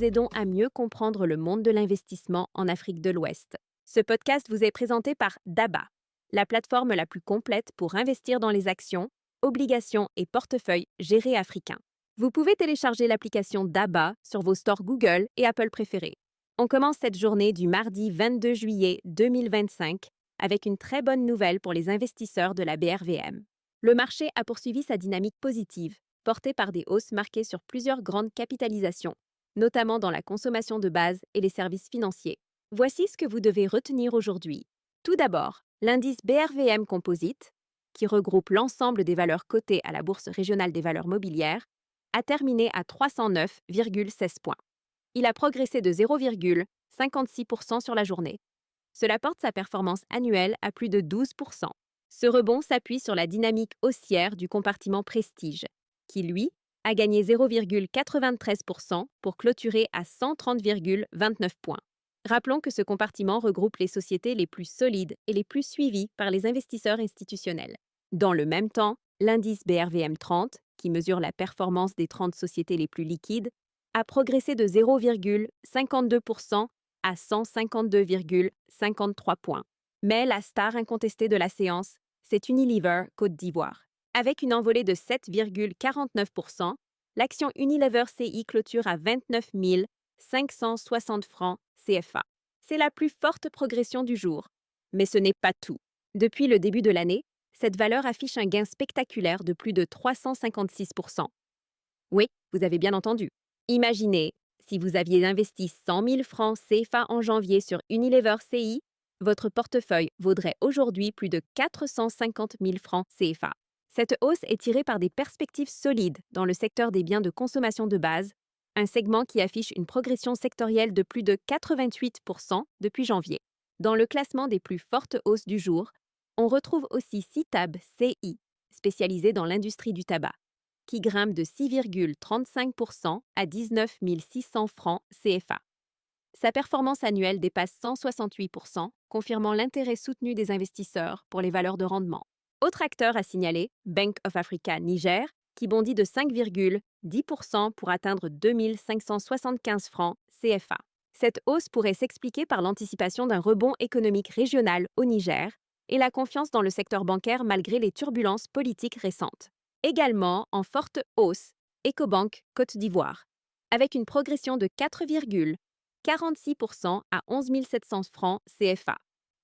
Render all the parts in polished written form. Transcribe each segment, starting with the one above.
vous aidons à mieux comprendre le monde de l'investissement en Afrique de l'Ouest. Ce podcast vous est présenté par DABA, la plateforme la plus complète pour investir dans les actions, obligations et portefeuilles gérés africains. Vous pouvez télécharger l'application DABA sur vos stores Google et Apple préférés. On commence cette journée du mardi 22 juillet 2025 avec une très bonne nouvelle pour les investisseurs de la BRVM. Le marché a poursuivi sa dynamique positive, portée par des hausses marquées sur plusieurs grandes capitalisations, notamment dans la consommation de base et les services financiers. Voici ce que vous devez retenir aujourd'hui. Tout d'abord, l'indice BRVM Composite, qui regroupe l'ensemble des valeurs cotées à la Bourse régionale des valeurs mobilières, a terminé à 309,16 points. Il a progressé de 0,56% sur la journée. Cela porte sa performance annuelle à plus de 12%. Ce rebond s'appuie sur la dynamique haussière du compartiment Prestige, qui, lui, a gagné 0,93% pour clôturer à 130,29 points. Rappelons que ce compartiment regroupe les sociétés les plus solides et les plus suivies par les investisseurs institutionnels. Dans le même temps, l'indice BRVM 30, qui mesure la performance des 30 sociétés les plus liquides, a progressé de 0,52% à 152,53 points. Mais la star incontestée de la séance, c'est Unilever Côte d'Ivoire. Avec une envolée de 7,49%, l'action Unilever CI clôture à 29 560 francs CFA. C'est la plus forte progression du jour. Mais ce n'est pas tout. Depuis le début de l'année, cette valeur affiche un gain spectaculaire de plus de 356%. Oui, vous avez bien entendu. Imaginez, si vous aviez investi 100 000 francs CFA en janvier sur Unilever CI, votre portefeuille vaudrait aujourd'hui plus de 450 000 francs CFA. Cette hausse est tirée par des perspectives solides dans le secteur des biens de consommation de base, un segment qui affiche une progression sectorielle de plus de 88% depuis janvier. Dans le classement des plus fortes hausses du jour, on retrouve aussi Citab CI, spécialisé dans l'industrie du tabac, qui grimpe de 6,35% à 19 600 francs CFA. Sa performance annuelle dépasse 168%, confirmant l'intérêt soutenu des investisseurs pour les valeurs de rendement. Autre acteur à signaler, Bank of Africa Niger, qui bondit de 5,10% pour atteindre 2 575 francs CFA. Cette hausse pourrait s'expliquer par l'anticipation d'un rebond économique régional au Niger et la confiance dans le secteur bancaire malgré les turbulences politiques récentes. Également en forte hausse, Ecobank Côte d'Ivoire, avec une progression de 4,46% à 11 700 francs CFA.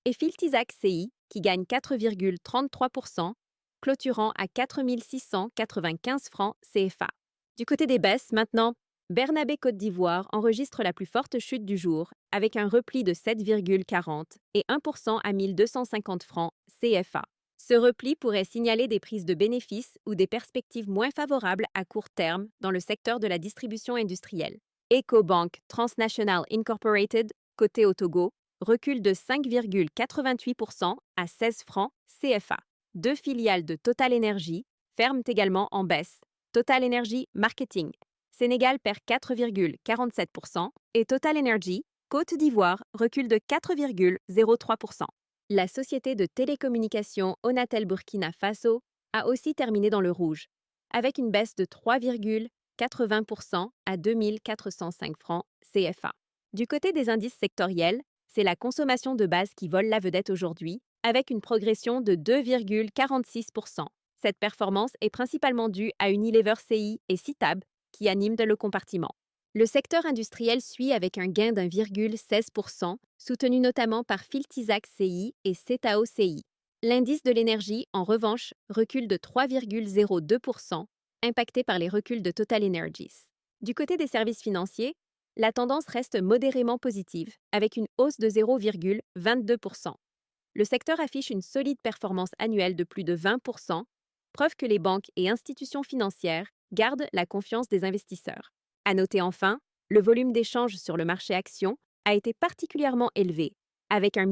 Et Filtizac CI, qui gagne 4,33%, clôturant à 4 695 francs CFA. Du côté des baisses, maintenant, Bernabé Côte d'Ivoire enregistre la plus forte chute du jour, avec un repli de 7,40 et 1% à 1 250 francs CFA. Ce repli pourrait signaler des prises de bénéfices ou des perspectives moins favorables à court terme dans le secteur de la distribution industrielle. Ecobank Transnational Incorporated, coté au Togo, recule de 5,88% à 16 francs CFA. Deux filiales de Total Energy ferment également en baisse. Total Energy Marketing, Sénégal perd 4,47% et Total Energy, Côte d'Ivoire, recule de 4,03%. La société de télécommunications Onatel Burkina Faso a aussi terminé dans le rouge, avec une baisse de 3,80% à 2 405 francs CFA. Du côté des indices sectoriels, c'est la consommation de base qui vole la vedette aujourd'hui, avec une progression de 2,46%. Cette performance est principalement due à Unilever CI et Citab, qui animent le compartiment. Le secteur industriel suit avec un gain d'1,16%, soutenu notamment par Filtizac CI et Cetao CI. L'indice de l'énergie, en revanche, recule de 3,02%, impacté par les reculs de Total Energies. Du côté des services financiers, la tendance reste modérément positive, avec une hausse de 0,22%. Le secteur affiche une solide performance annuelle de plus de 20%, preuve que les banques et institutions financières gardent la confiance des investisseurs. À noter enfin, le volume d'échanges sur le marché actions a été particulièrement élevé, avec 1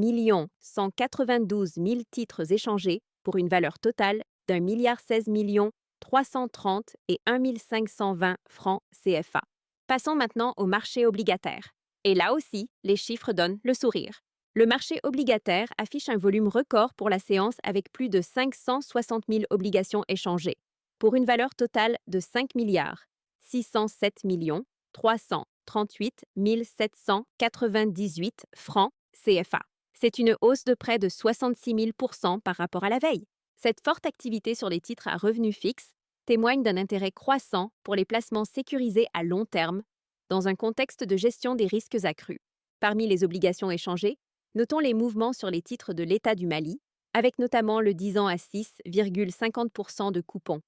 192 000 titres échangés pour une valeur totale d'1,16 330 et 1 520 francs CFA. Passons maintenant au marché obligataire. Et là aussi, les chiffres donnent le sourire. Le marché obligataire affiche un volume record pour la séance avec plus de 560 000 obligations échangées, pour une valeur totale de 5 607 333 38 798 francs CFA. C'est une hausse de près de 66 000 % par rapport à la veille. Cette forte activité sur les titres à revenus fixes témoigne d'un intérêt croissant pour les placements sécurisés à long terme dans un contexte de gestion des risques accrus. Parmi les obligations échangées, notons les mouvements sur les titres de l'État du Mali, avec notamment le 10 ans à 6,50 % de coupon,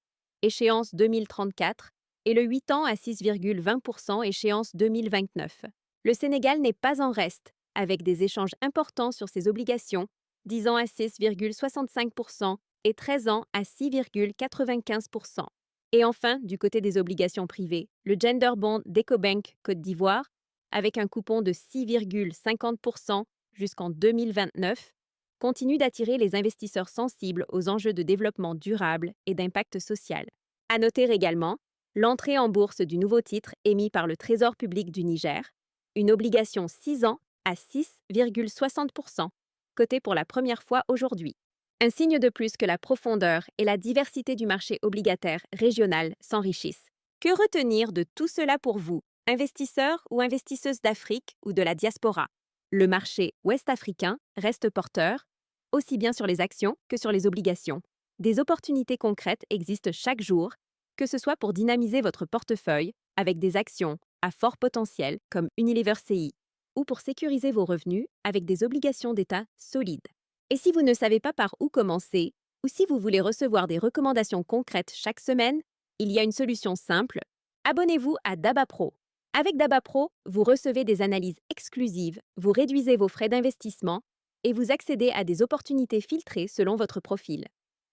échéance 2034, et le 8 ans à 6,20 %, échéance 2029. Le Sénégal n'est pas en reste, avec des échanges importants sur ses obligations, 10 ans à 6,65 % et 13 ans à 6,95 %. Et enfin, du côté des obligations privées, le Gender Bond d'Ecobank Côte d'Ivoire, avec un coupon de 6,50 % jusqu'en 2029, continue d'attirer les investisseurs sensibles aux enjeux de développement durable et d'impact social. À noter également l'entrée en bourse du nouveau titre émis par le Trésor public du Niger, une obligation 6 ans à 6,60 %, cotée pour la première fois aujourd'hui. Un signe de plus que la profondeur et la diversité du marché obligataire régional s'enrichissent. Que retenir de tout cela pour vous, investisseurs ou investisseuses d'Afrique ou de la diaspora? Le marché ouest-africain reste porteur, aussi bien sur les actions que sur les obligations. Des opportunités concrètes existent chaque jour, que ce soit pour dynamiser votre portefeuille avec des actions à fort potentiel comme Unilever CI, ou pour sécuriser vos revenus avec des obligations d'État solides. Et si vous ne savez pas par où commencer, ou si vous voulez recevoir des recommandations concrètes chaque semaine, il y a une solution simple. Abonnez-vous à Daba Pro. Avec Daba Pro, vous recevez des analyses exclusives, vous réduisez vos frais d'investissement et vous accédez à des opportunités filtrées selon votre profil.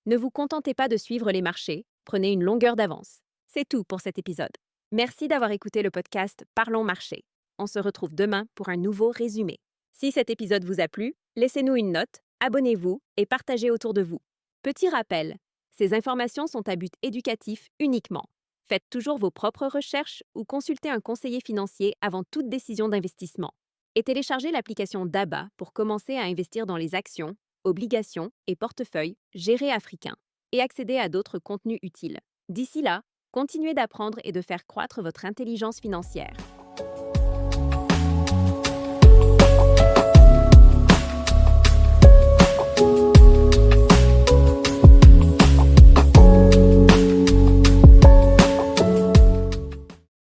Ne vous contentez pas de suivre les marchés, prenez une longueur d'avance. C'est tout pour cet épisode. Merci d'avoir écouté le podcast Parlons Marché. On se retrouve demain pour un nouveau résumé. Si cet épisode vous a plu, laissez-nous une note, abonnez-vous et partagez autour de vous. Petit rappel, ces informations sont à but éducatif uniquement. Faites toujours vos propres recherches ou consultez un conseiller financier avant toute décision d'investissement. Et téléchargez l'application DABA pour commencer à investir dans les actions, obligations et portefeuilles gérés africains et accéder à d'autres contenus utiles. D'ici là, continuez d'apprendre et de faire croître votre intelligence financière.